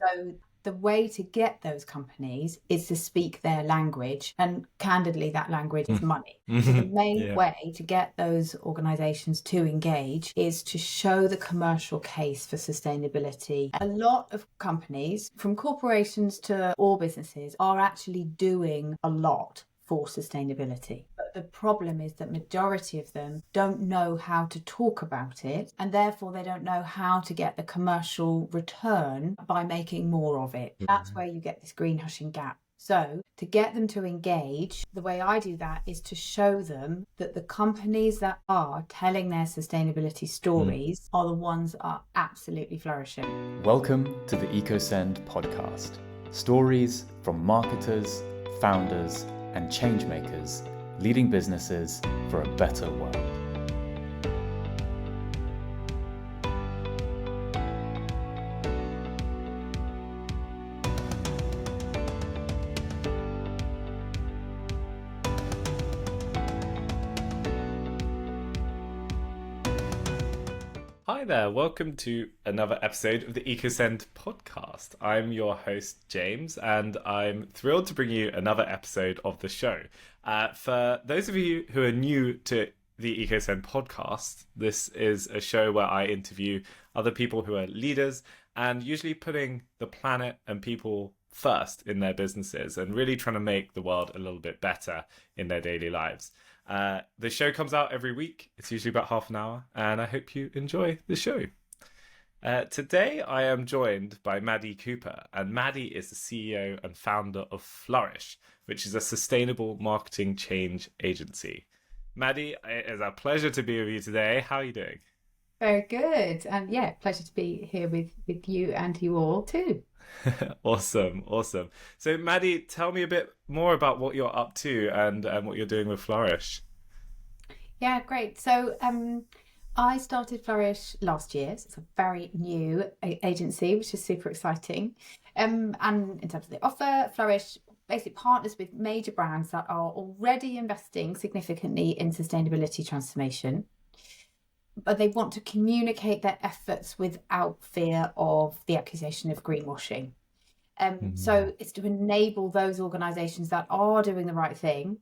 So the way to get those companies is to speak their language, and candidly that language is money. So the main way to get those organizations to engage is to show the commercial case for sustainability. A lot of companies, from corporations to all businesses, are actually doing a lot for sustainability. But the problem is that majority of them don't know how to talk about it, and therefore they don't know how to get the commercial return by making more of it. That's where you get this greenhushing gap. So to get them to engage, the way I do that is to show them that the companies that are telling their sustainability stories are the ones that are absolutely flourishing. Welcome to the EcoSend podcast. Stories from marketers, founders, and changemakers leading businesses for a better world. Hi there, welcome to another episode of the EcoSend podcast. I'm your host, James, and I'm thrilled to bring you another episode of the show. For those of you who are new to the EcoSend podcast, this is a show where I interview other people who are leaders and usually putting the planet and people first in their businesses and really trying to make the world a little bit better in their daily lives. The show comes out every week. It's usually about half an hour, and I hope you enjoy the show. Today, I am joined by Maddy Cooper, and Maddy is the CEO and founder of Flourish, which is a sustainable marketing change agency. Maddy, it is a pleasure to be with you today. How are you doing? Very good. And pleasure to be here with you and you all too. Awesome. So Maddy, tell me a bit more about what you're up to and what you're doing with Flourish. Yeah, great. So I started Flourish last year. So it's a very new agency, which is super exciting. And in terms of the offer, Flourish basically partners with major brands that are already investing significantly in sustainability transformation, but they want to communicate their efforts without fear of the accusation of greenwashing. So it's to enable those organisations that are doing the right thing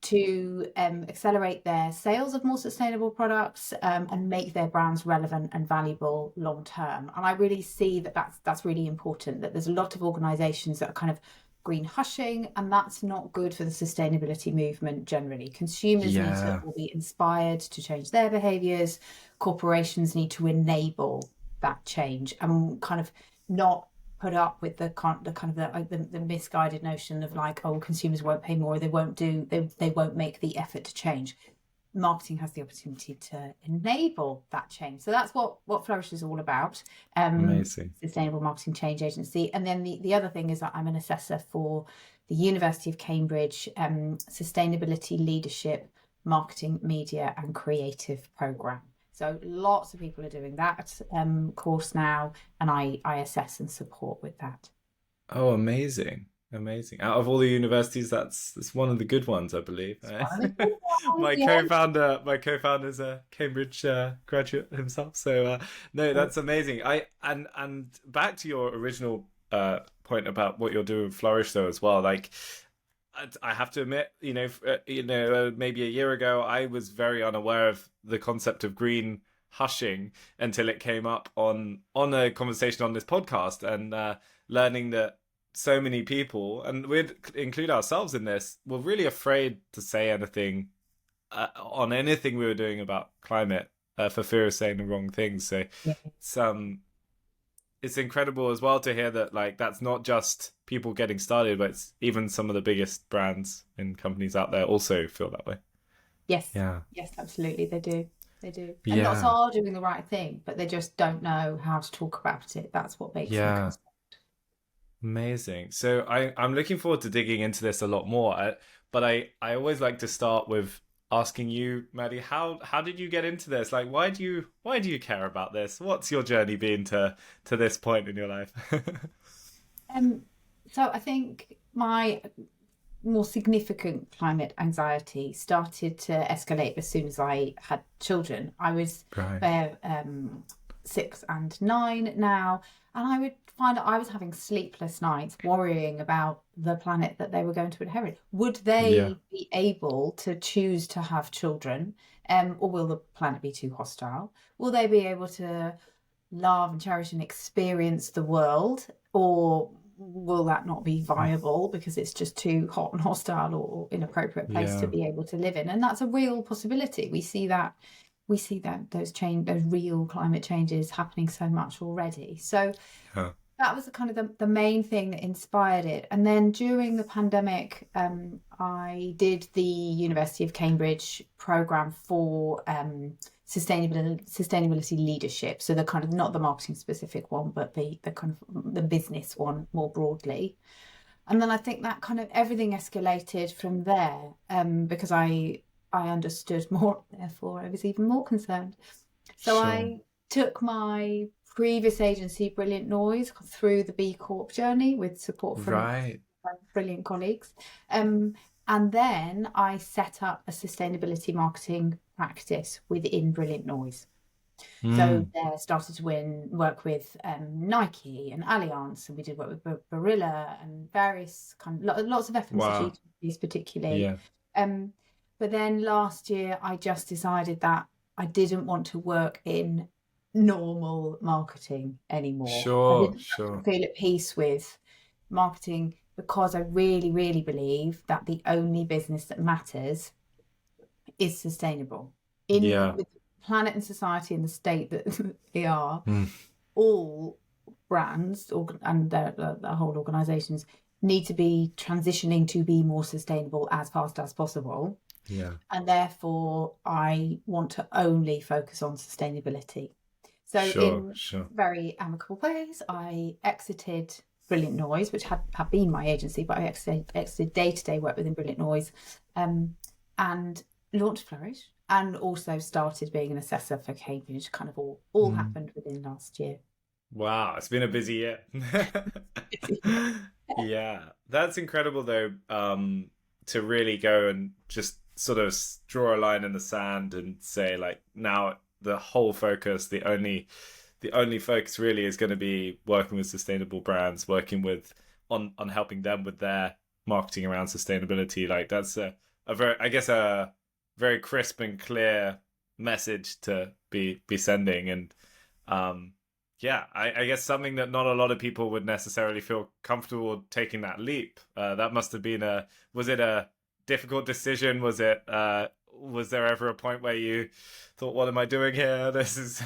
to accelerate their sales of more sustainable products and make their brands relevant and valuable long term. And I really see that's really important, that there's a lot of organisations that are kind of greenhushing, and that's not good for the sustainability movement generally. Consumers need to be inspired to change their behaviours. Corporations need to enable that change and kind of not put up with the misguided notion of like, oh, consumers won't pay more, they won't make the effort to change. Marketing has the opportunity to enable that change. So that's what Flourish is all about. Amazing. Sustainable marketing change agency. And then the other thing is that I'm an assessor for the University of Cambridge Sustainability Leadership Marketing Media and Creative Programme. So lots of people are doing that course now, and I assess and support with that. Oh, amazing. Out of all the universities, that's one of the good ones, I believe. My co-founder's a Cambridge graduate himself, so no, that's amazing. And back to your original point about what you're doing with Flourish though as well. Like, I have to admit, maybe a year ago, I was very unaware of the concept of greenhushing until it came up on a conversation on this podcast, and learning that so many people, and we'd include ourselves in this, were really afraid to say anything on anything we were doing about climate for fear of saying the wrong things. So it's incredible as well to hear that, like, that's not just people getting started, but it's even some of the biggest brands and companies out there also feel that way. Yes. Yeah. Yes, absolutely. They do. And lots are doing the right thing, but they just don't know how to talk about it. That's what makes them concerned. Amazing. So I'm looking forward to digging into this a lot more. But I always like to start with asking you, Maddy, how did you get into this? Like, why do you care about this? What's your journey been to this point in your life? So I think my more significant climate anxiety started to escalate as soon as I had children. I was 6 and 9 now, and I would find that I was having sleepless nights worrying about the planet that they were going to inherit. Would they be able to choose to have children, or will the planet be too hostile? Will they be able to love and cherish and experience the world, or will that not be viable because it's just too hot and hostile or inappropriate place to be able to live in? And that's a real possibility. We see that those real climate changes happening so much already. So that was the main thing that inspired it. And then during the pandemic, I did the University of Cambridge program for sustainability leadership. So the kind of, not the marketing specific one, but the kind of the business one more broadly. And then I think that kind of everything escalated from there, because I understood more, therefore I was even more concerned. So I took my previous agency, Brilliant Noise, through the B-Corp journey with support from my brilliant colleagues. And then I set up a sustainability marketing practice within Brilliant Noise. So there started to work with Nike and Allianz, and we did work with Barilla and various lots of FMCG companies particularly. But then last year I just decided that I didn't want to work in normal marketing anymore. I didn't feel at peace with marketing, because I really, really believe that the only business that matters is sustainable. With the planet and society and the state that they are, all brands and their whole organisations need to be transitioning to be more sustainable as fast as possible. And therefore I want to only focus on sustainability. So in very amicable ways, I exited Brilliant Noise, which had been my agency, but I exited day-to-day work within Brilliant Noise, and launched Flourish, and also started being an assessor for Cambridge. Kind of all happened within last year. Wow, it's been a busy year. Yeah, that's incredible though, to really go and just sort of draw a line in the sand and say, like, now the whole focus, the only focus really is going to be working with sustainable brands, working with on helping them with their marketing around sustainability. Like, that's a very crisp and clear message to be sending. And I guess something that not a lot of people would necessarily feel comfortable taking that leap. That must have been was it a difficult decision? Was there ever a point where you thought, what am I doing here? This is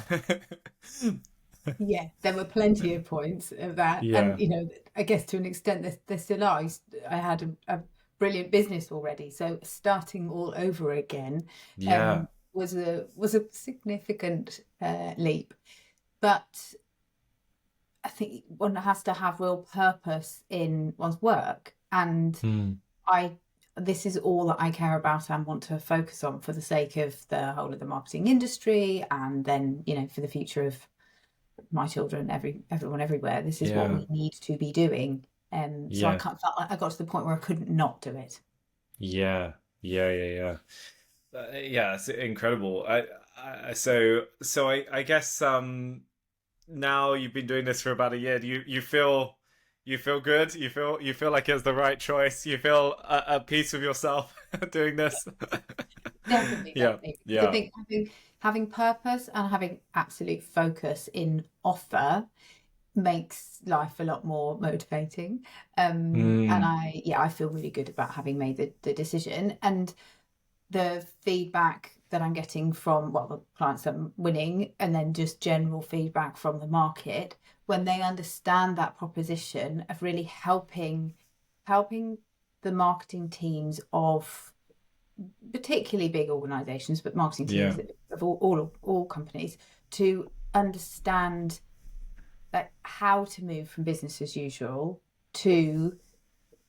Yeah, there were plenty of points of that. And I guess to an extent there still are. I had a brilliant business already, so starting all over again was a significant leap. But I think one has to have real purpose in one's work, and this is all that I care about and want to focus on for the sake of the whole of the marketing industry, and then for the future of my children, everyone everywhere. This is what we need to be doing. So I felt like I got to the point where I couldn't not do it. It's incredible. I guess now you've been doing this for about a year. Do you feel good? You feel like it's the right choice? You feel at peace with yourself doing this? Definitely. I think having purpose and having absolute focus in offer makes life a lot more motivating. And I feel really good about having made the decision. And the feedback that I'm getting from the clients that I'm winning, and then just general feedback from the market, when they understand that proposition of really helping the marketing teams of particularly big organizations, but marketing teams of all companies, to understand how to move from business as usual to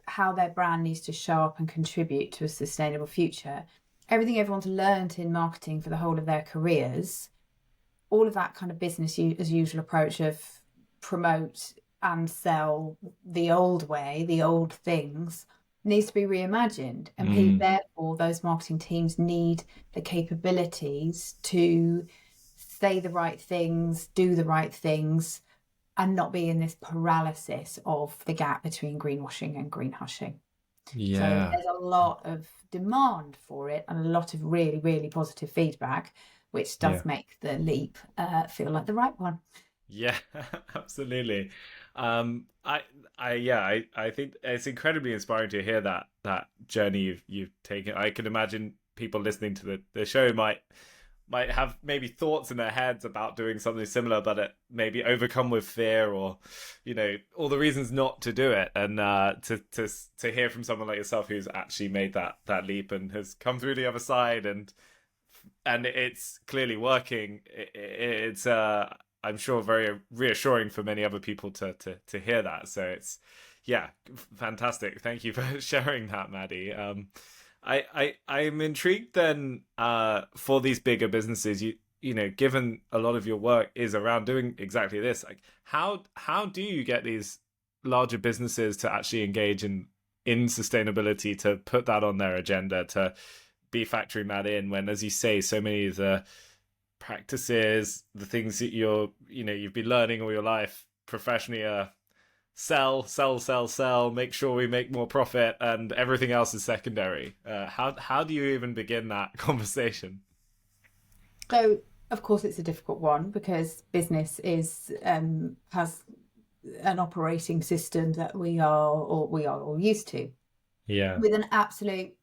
how their brand needs to show up and contribute to a sustainable future. Everything everyone's learned in marketing for the whole of their careers, all of that kind of business as usual approach of promote and sell the old way, the old things, needs to be reimagined. And therefore those marketing teams need the capabilities to say the right things, do the right things, and not be in this paralysis of the gap between greenwashing and greenhushing. Yeah. So there's a lot of demand for it and a lot of really, really positive feedback, which does make the leap feel like the right one. Yeah, absolutely. I think it's incredibly inspiring to hear that journey you've taken. I can imagine people listening to the show might have maybe thoughts in their heads about doing something similar, but it maybe overcome with fear or, all the reasons not to do it. And to hear from someone like yourself who's actually made that leap and has come through the other side and it's clearly working. It's I'm sure very reassuring for many other people to hear that. So it's fantastic. Thank you for sharing that, Maddy. I'm intrigued then for these bigger businesses, given a lot of your work is around doing exactly this, like how do you get these larger businesses to actually engage in sustainability, to put that on their agenda, to be factoring that in when, as you say, so many of the practices, the things that you've been learning all your life professionally are sell, make sure we make more profit, and everything else is secondary. How do you even begin that conversation? So, of course, it's a difficult one because business has an operating system that we are all used to. Yeah. With an absolute,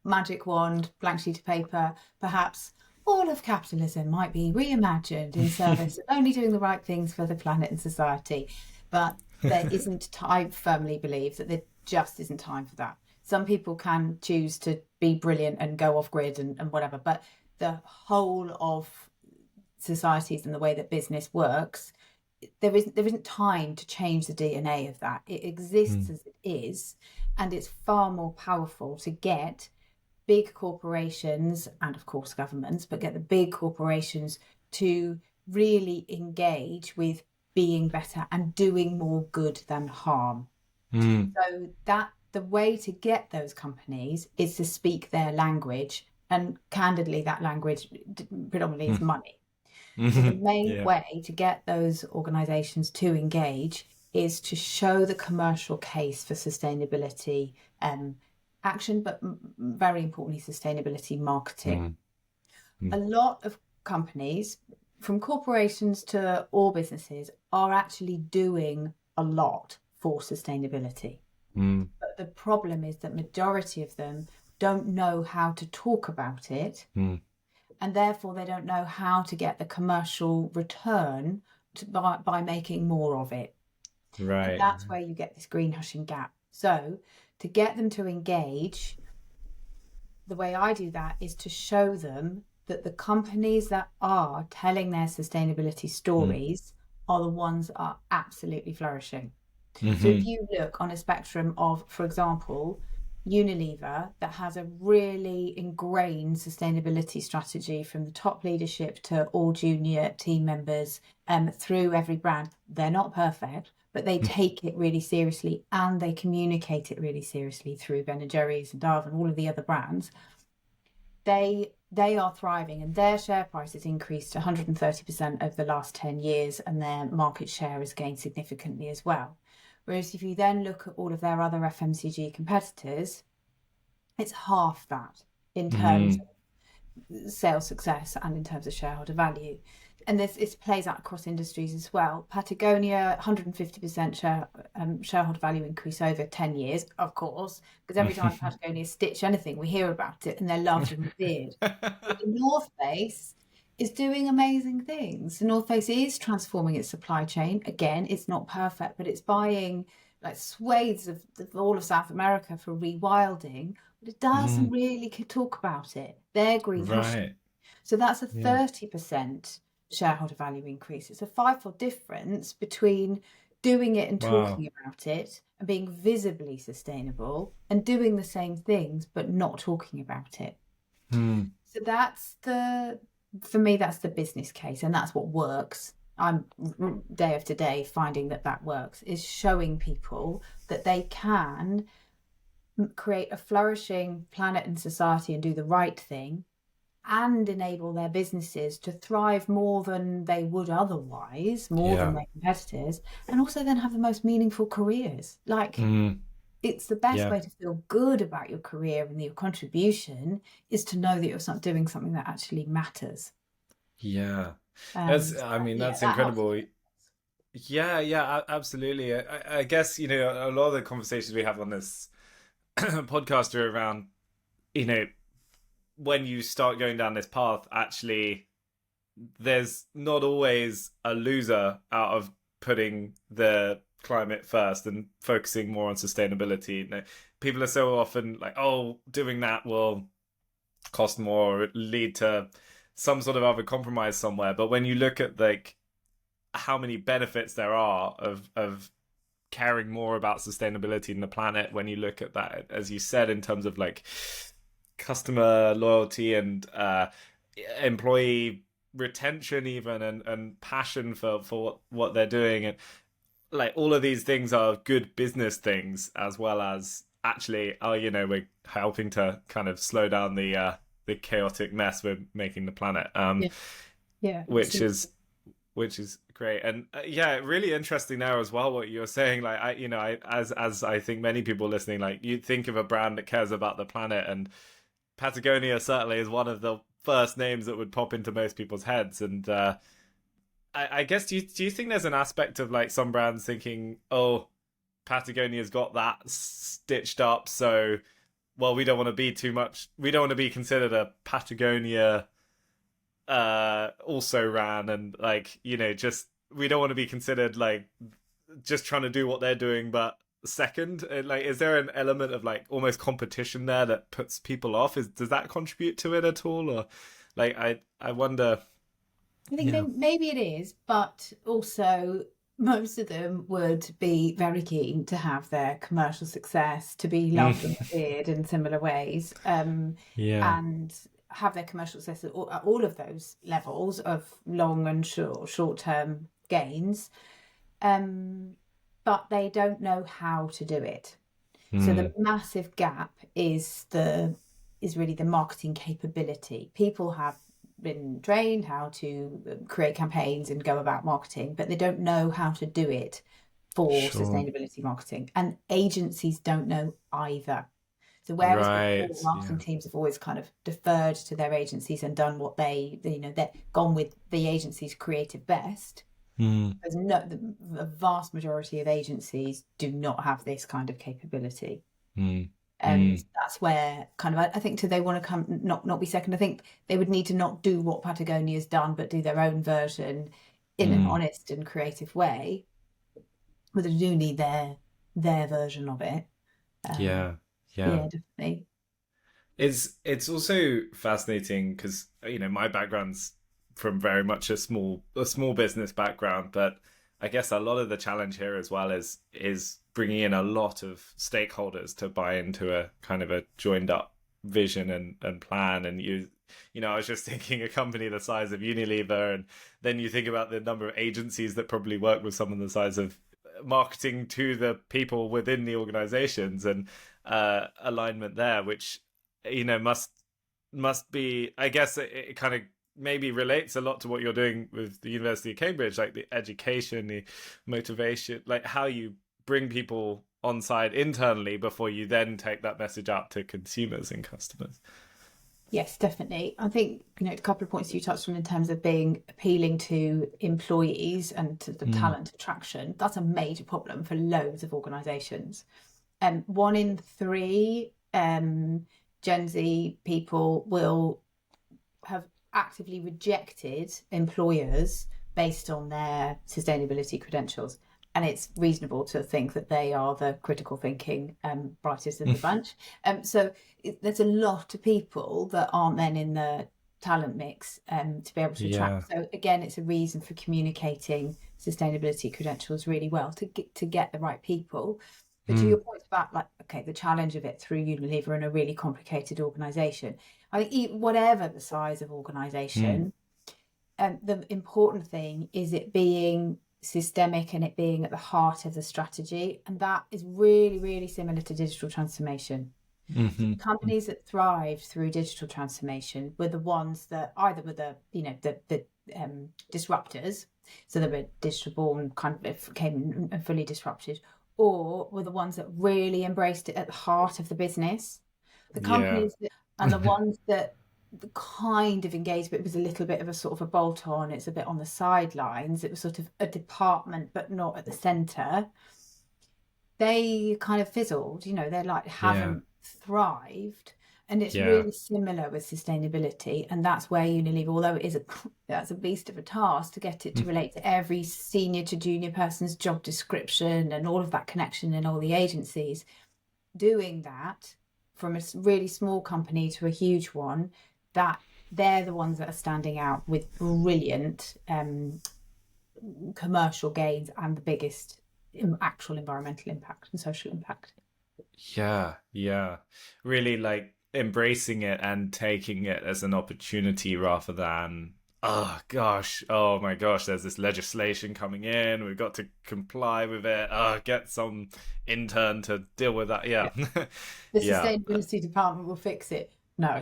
magic wand, blank sheet of paper, perhaps all of capitalism might be reimagined in service of only doing the right things for the planet and society. But there isn't time. I firmly believe that there just isn't time for that. Some people can choose to be brilliant and go off grid and whatever, but the whole of societies and the way that business works, there isn't time to change the DNA of that. It exists as it is, and it's far more powerful to get big corporations and of course governments, but get the big corporations to really engage with being better and doing more good than harm. So that the way to get those companies is to speak their language, and candidly that language predominantly is money. So the main way to get those organizations to engage is to show the commercial case for sustainability action, but very importantly sustainability marketing. A lot of companies, from corporations to all businesses, are actually doing a lot for sustainability. But the problem is that majority of them don't know how to talk about it, and therefore they don't know how to get the commercial return by making more of it. Right. And that's where you get this greenhushing gap. So to get them to engage, the way I do that is to show them that the companies that are telling their sustainability stories are the ones that are absolutely flourishing. So if you look on a spectrum of, for example, Unilever, that has a really ingrained sustainability strategy from the top leadership to all junior team members through every brand. They're not perfect, but they take it really seriously and they communicate it really seriously through Ben & Jerry's and Dove and all of the other brands. They are thriving, and their share price has increased 130% over the last 10 years, and their market share has gained significantly as well. Whereas if you then look at all of their other FMCG competitors, it's half that in terms of sales success and in terms of shareholder value. And it plays out across industries as well. Patagonia, 150% shareholder value increase over 10 years, of course, because every time Patagonia stitch anything, we hear about it and they're loved and revered. But the North Face is doing amazing things. The North Face is transforming its supply chain. Again, it's not perfect, but it's buying like swathes of all of South America for rewilding, but it doesn't really talk about it. They're greenhushing. Right. So that's a 30% shareholder value increase. It's a fivefold difference between doing it and talking about it and being visibly sustainable and doing the same things but not talking about it. So that's for me, that's the business case, and that's what works. I'm day after day finding that works, is showing people that they can create a flourishing planet and society and do the right thing and enable their businesses to thrive more than they would otherwise, more than their competitors, and also then have the most meaningful careers. Like, it's the best way to feel good about your career and your contribution is to know that you're doing something that actually matters. That's incredible. Absolutely. I guess, a lot of the conversations we have on this podcast are around, when you start going down this path, actually, there's not always a loser out of putting the climate first and focusing more on sustainability. People are so often like, oh, doing that will cost more or lead to some sort of other compromise somewhere. But when you look at like how many benefits there are of caring more about sustainability in the planet, when you look at that, as you said, in terms of like customer loyalty and employee retention even, and passion for what they're doing, and like all of these things are good business things, as well as actually we're helping to kind of slow down the chaotic mess we're making the planet, which is great. And really interesting there as well what you're saying. Like as I think many people listening, like you think of a brand that cares about the planet, and Patagonia certainly is one of the first names that would pop into most people's heads. And I guess do you think there's an aspect of like some brands thinking, oh, Patagonia's got that stitched up, so we don't want to be too much, we don't want to be considered a Patagonia also ran, and like just we don't want to be considered like just trying to do what they're doing but second. Like, is there an element of like almost competition there that puts people off? Does that contribute to it at all? Or like I wonder. I think maybe it is, but also most of them would be very keen to have their commercial success to be loved and feared in similar ways, and have their commercial success at all of those levels of long and short-term gains, but they don't know how to do it. So the massive gap is really the marketing capability. People have been trained how to create campaigns and go about marketing, but they don't know how to do it for sustainability marketing, and agencies don't know either. So whereas before, marketing teams have always kind of deferred to their agencies and done what they're gone with the agency's creative best. There's the vast majority of agencies do not have this kind of capability. That's where kind of I think they want to come not be second. I think they would need to not do what Patagonia's done, but do their own version in an honest and creative way. But they do need their version of it. Yeah, definitely. It's also fascinating because my background's from very much a small business background, but I guess a lot of the challenge here as well is bringing in a lot of stakeholders to buy into a kind of a joined up vision and plan. And I was just thinking a company the size of Unilever, and then you think about the number of agencies that probably work with someone the size of marketing to the people within the organizations, and alignment there, which must be, I guess it kind of maybe relates a lot to what you're doing with the University of Cambridge, like the education, the motivation, like how you bring people on side internally before you then take that message out to consumers and customers. Yes, definitely. I think a couple of points you touched on in terms of being appealing to employees and to the talent attraction. That's a major problem for loads of organisations. 1 in 3 Gen Z people will have actively rejected employers based on their sustainability credentials, and it's reasonable to think that they are the critical thinking brightest of the bunch. So there's a lot of people that aren't then in the talent mix to be able to attract. So again, it's a reason for communicating sustainability credentials really well to get the right people. But to your point about the challenge of it through Unilever in a really complicated organisation, I think whatever the size of organisation, the important thing is it being systemic and it being at the heart of the strategy. And that is really, really similar to digital transformation. Mm-hmm. Companies that thrived through digital transformation were the ones that either were the disruptors, so they were digital born, kind of came and fully disrupted, or were the ones that really embraced it at the heart of the business. The companies and the ones that the kind of engaged, but it was a little bit of a sort of a bolt on, it's a bit on the sidelines, it was sort of a department but not at the centre, they kind of fizzled, they're like haven't thrived. And it's really similar with sustainability, and that's where Unilever, although that's a beast of a task to get it to relate to every senior to junior person's job description and all of that connection in all the agencies, doing that from a really small company to a huge one, that they're the ones that are standing out with brilliant commercial gains and the biggest actual environmental impact and social impact. Yeah. Really like embracing it and taking it as an opportunity rather than, oh my gosh, there's this legislation coming in, we've got to comply with it, get some intern to deal with that. The sustainability department will fix it. No.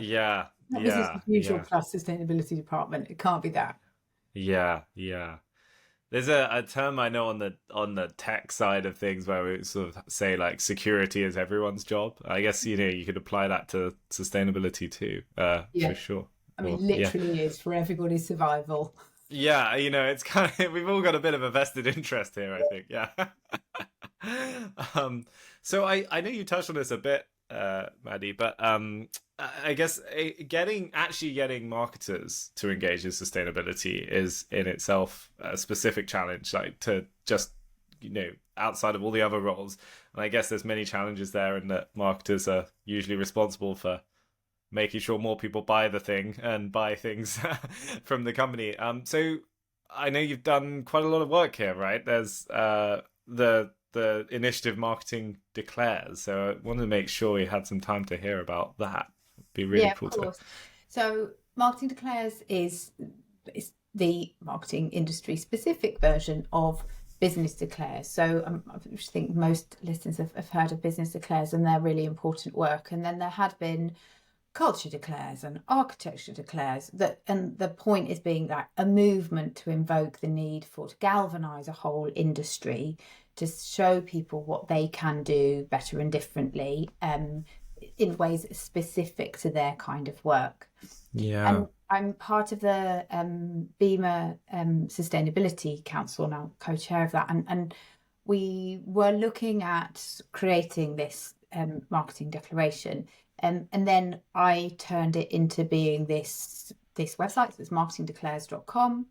This is the usual plus sustainability department. It can't be that. There's a term I know on the tech side of things where we sort of say like security is everyone's job. I guess you could apply that to sustainability too, for sure. I mean, literally is for everybody's survival. Yeah, it's kind of, we've all got a bit of a vested interest here, I think. Yeah. So I know you touched on this a bit, Maddy, but I guess getting marketers to engage in sustainability is in itself a specific challenge, like to just, outside of all the other roles. And I guess there's many challenges there, in that marketers are usually responsible for making sure more people buy the thing and buy things from the company. So I know you've done quite a lot of work here, right? There's the initiative Marketing Declares. So I wanted to make sure we had some time to hear about that. It'd be really cool to. So Marketing Declares is the marketing industry specific version of Business Declares. So I think most listeners have heard of Business Declares, and they're really important work. And then there had been Culture Declares and Architecture Declares, and the point is being that a movement to invoke the need to galvanise a whole industry, to show people what they can do better and differently, in ways specific to their kind of work. And I'm part of the BEMA Sustainability Council now, co-chair of that, and we were looking at creating this marketing declaration, and then I turned it into being this website. So it's marketingdeclares.com.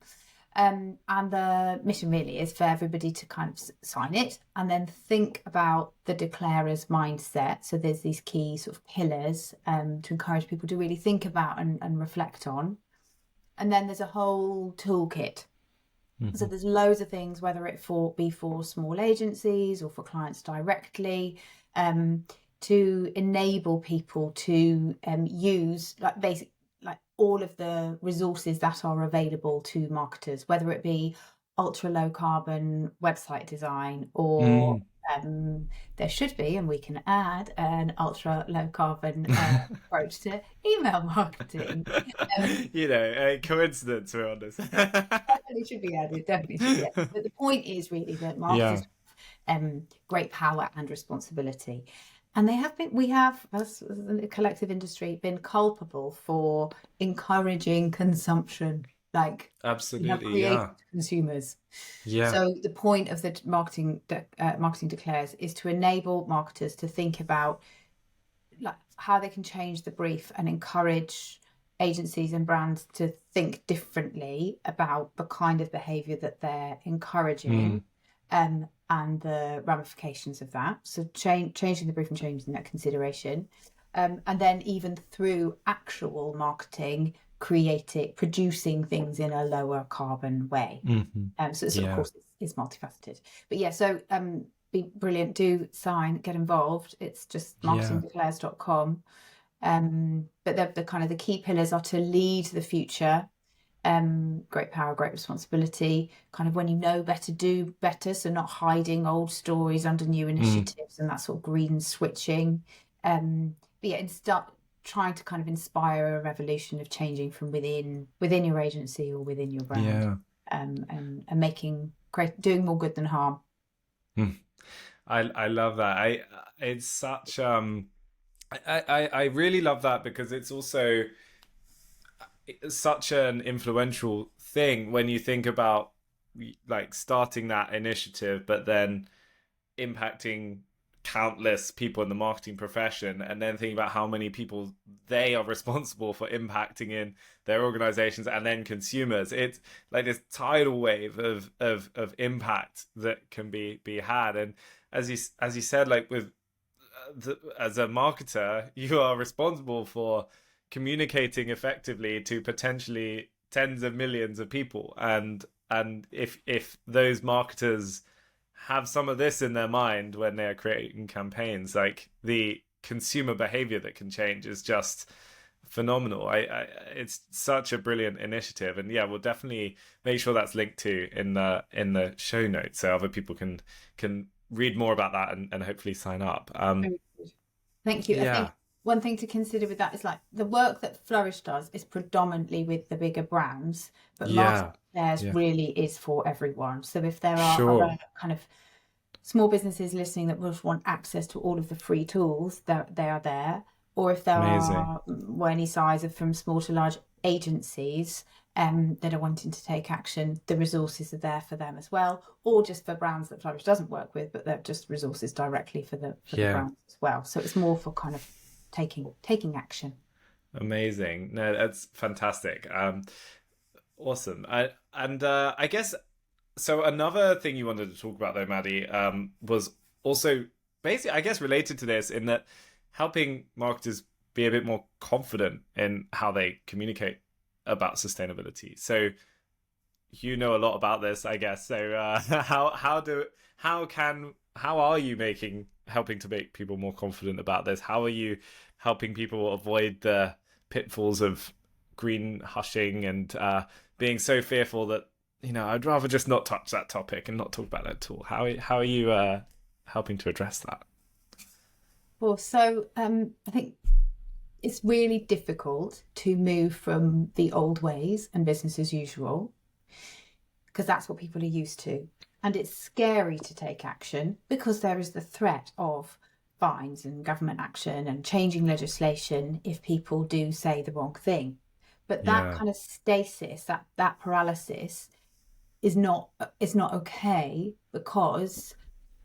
And the mission really is for everybody to kind of sign it and then think about the declarer's mindset. So there's these key sort of pillars to encourage people to really think about and reflect on. And then there's a whole toolkit. Mm-hmm. So there's loads of things, whether it be for small agencies or for clients directly, to enable people to use all of the resources that are available to marketers, whether it be ultra low carbon website design or there should be, and we can add an ultra low carbon approach to email marketing. A coincidence, we're on this. Definitely should be added, But the point is really that marketers have great power and responsibility. And we have, as a collective industry, been culpable for encouraging consumption, absolutely, consumers. So the point of the marketing declares is to enable marketers to think about how they can change the brief and encourage agencies and brands to think differently about the kind of behaviour that they're encouraging. And the ramifications of that. So changing the brief and changing that consideration. And then even through actual marketing, producing things in a lower carbon way. So of course it's multifaceted. But so be brilliant, do sign, get involved. It's just marketingdeclares.com. But the kind of the key pillars are to lead the future. Great power, great responsibility, kind of when you know better, do better. So not hiding old stories under new initiatives and that sort of green switching. yeah, and start trying to kind of inspire a revolution of changing from within your agency or within your brand, and doing more good than harm. I love that. It's such I really love that, because it's also such an influential thing when you think about like starting that initiative, but then impacting countless people in the marketing profession, and then thinking about how many people they are responsible for impacting in their organizations, and then consumers. It's like this tidal wave of impact that can be had. And as you said, like with as a marketer, you are responsible for communicating effectively to potentially tens of millions of people, and if those marketers have some of this in their mind when they're creating campaigns, like the consumer behavior that can change is just phenomenal. It's such a brilliant initiative, and yeah, we'll definitely make sure that's linked to in the show notes so other people can read more about that and hopefully sign up. Thank you. Yeah. I think one thing to consider with that is like the work that Flourish does is predominantly with the bigger brands, but marketing theirs really is for everyone. So if there are other kind of small businesses listening that would want access to all of the free tools, they are there. Or if there are any size of from small to large agencies that are wanting to take action, the resources are there for them as well. Or just for brands that Flourish doesn't work with, but they're just resources directly for the brands as well. So it's more for kind of taking action. Amazing. No, that's fantastic. Awesome. I guess so. Another thing you wanted to talk about, though, Maddy, was also basically, I guess, related to this, in that helping marketers be a bit more confident in how they communicate about sustainability. So you know a lot about this, I guess. So how are you helping to make people more confident about this? How are you helping people avoid the pitfalls of greenhushing and being so fearful that, I'd rather just not touch that topic and not talk about that at all? How are you helping to address that? Well, so I think it's really difficult to move from the old ways and business as usual, because that's what people are used to. And it's scary to take action because there is the threat of fines and government action and changing legislation if people do say the wrong thing. But that kind of stasis, that paralysis is not okay, because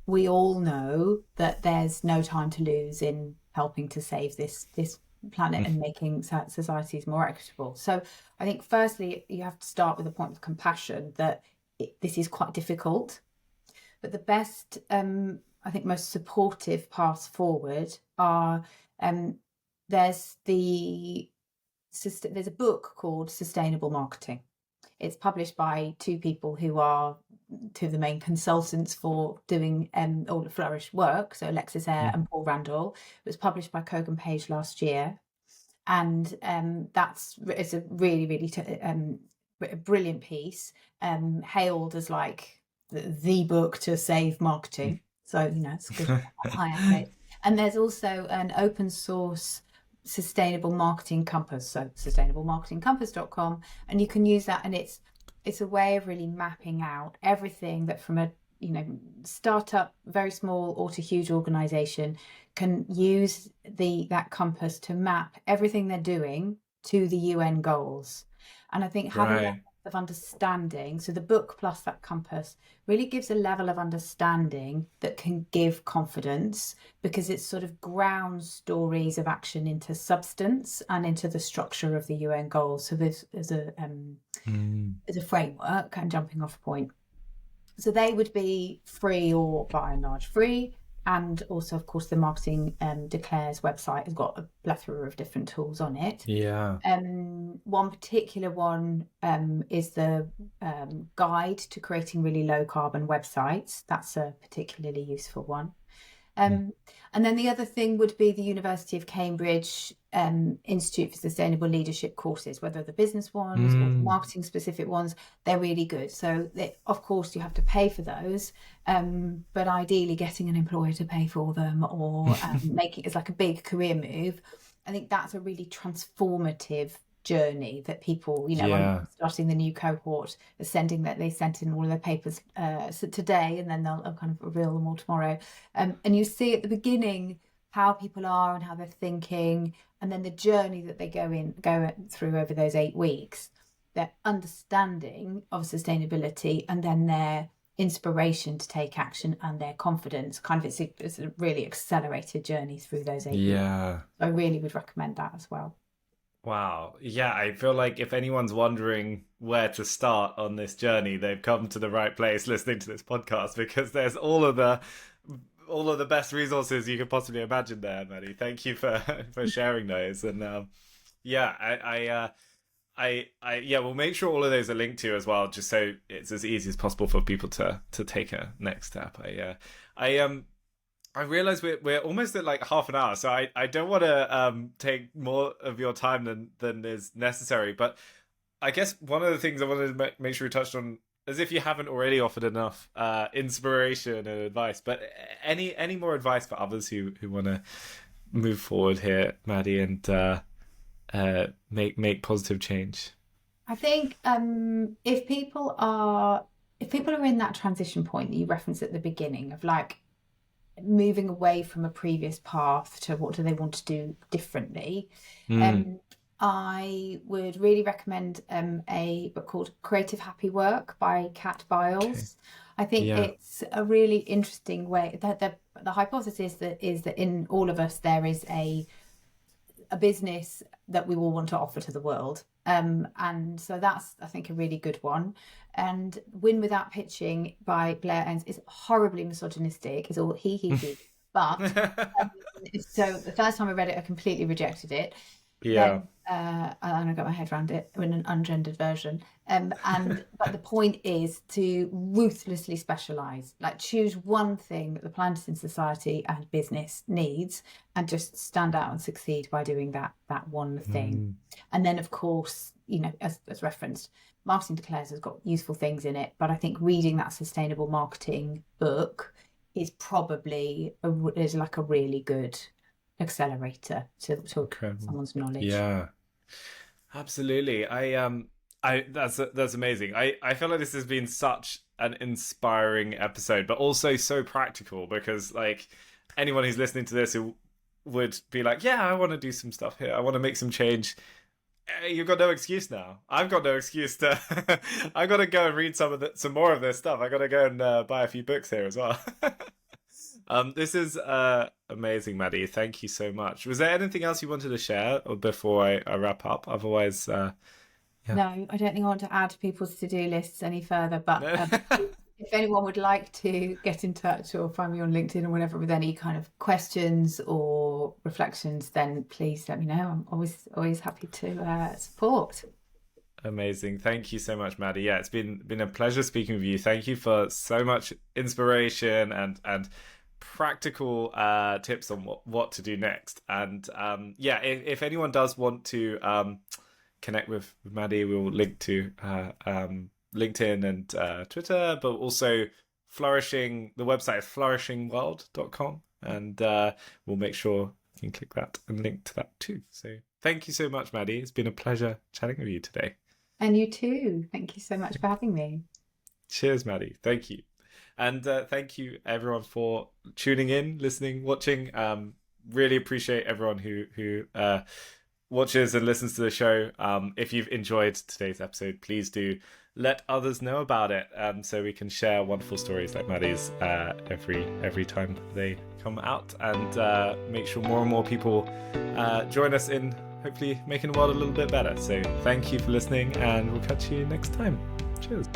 we all know that there's no time to lose in helping to save this planet and making societies more equitable. So I think firstly you have to start with a point of compassion that this is quite difficult, but the best I think most supportive paths forward are there's a book called Sustainable Marketing. It's published by two people who are two of the main consultants for doing all the Flourish work, so Alexis Eyre and Paul Randall. It was published by Kogan Page last year, and it's a really, really a brilliant piece, hailed as like the book to save marketing. So it's good. High accolade. And there's also an open source sustainable marketing compass, so sustainablemarketingcompass.com, and you can use that, and it's a way of really mapping out everything that from a startup, very small, or to huge organization can use that compass to map everything they're doing to the UN goals. And I think having that of understanding, so the book plus that compass really gives a level of understanding that can give confidence, because it sort of grounds stories of action into substance and into the structure of the UN goals. So there's a framework and jumping off point. So they would be free, or by and large free. And also, of course, the Marketing Declares website has got a plethora of different tools on it. Yeah. One particular one is the guide to creating really low carbon websites. That's a particularly useful one. And then the other thing would be the University of Cambridge Institute for Sustainable Leadership courses, whether the business ones or the marketing specific ones, they're really good. So of course you have to pay for those, but ideally getting an employer to pay for them or making it as like a big career move. I think that's a really transformative journey that people, when starting the new cohort, they sent in all of their papers today, and then they'll kind of reveal them all tomorrow. And you see at the beginning how people are and how they're thinking, and then the journey that they go through over those 8 weeks, their understanding of sustainability, and then their inspiration to take action and their confidence. Kind of it's a really accelerated journey through those 8 weeks. I really would recommend that as well. Wow. Yeah, I feel like if anyone's wondering where to start on this journey, they've come to the right place listening to this podcast, because there's all of the best resources you could possibly imagine there, Maddy. Thank you for sharing those. And we'll make sure all of those are linked to as well, just so it's as easy as possible for people to take a next step. I realize we're almost at like half an hour, so I don't want to take more of your time than is necessary. But I guess one of the things I wanted to make sure we touched on, as if you haven't already offered enough inspiration and advice, but any more advice for others who want to move forward here, Maddy, and make positive change? I think if people are in that transition point that you referenced at the beginning of like moving away from a previous path to what do they want to do differently, I would really recommend a book called Creative Happy Work by Kat Biles. Okay. I think it's a really interesting way. The hypothesis is that in all of us there is a business that we will want to offer to the world. And so that's, I think, a really good one. And Win Without Pitching by Blair Enns is horribly misogynistic. It's all he. But so the first time I read it, I completely rejected it. Yeah. Then, and I got my head around it in an ungendered version. But the point is to ruthlessly specialise, like choose one thing that the planet and society and business needs, and just stand out and succeed by doing that one thing. And then, of course, as referenced, Marketing Declares has got useful things in it, but I think reading that sustainable marketing book is probably is like a really good accelerator to someone's knowledge. Yeah, absolutely. That's amazing. I feel like this has been such an inspiring episode, but also so practical, because like anyone who's listening to this who would be like, yeah, I want to do some stuff here, I want to make some change, you've got no excuse now. I've got no excuse to I got to go and read some more of this stuff. I got to go and buy a few books here as well. This is amazing, Maddy. Thank you so much. Was there anything else you wanted to share before I wrap up? Otherwise, No, I don't think I want to add people's to-do lists any further, but if anyone would like to get in touch or find me on LinkedIn or whatever with any kind of questions or reflections, then please let me know. I'm always happy to support. Amazing. Thank you so much, Maddy. Yeah, it's been a pleasure speaking with you. Thank you for so much inspiration and practical tips on what to do next. And if anyone does want to connect with Maddy, we will link to LinkedIn and Twitter, but also Flourishing. The website is flourishingworld.com, and we'll make sure you can click that and link to that too. So thank you so much, Maddy. It's been a pleasure chatting with you today. And you too. Thank you so much for having me. Cheers, Maddy. Thank you. And thank you everyone for tuning in, listening, watching. Really appreciate everyone who watches and listens to the show. If you've enjoyed today's episode, please do let others know about it, so we can share wonderful stories like Maddy's every time they come out, and make sure more and more people join us in hopefully making the world a little bit better. So thank you for listening, and we'll catch you next time. Cheers.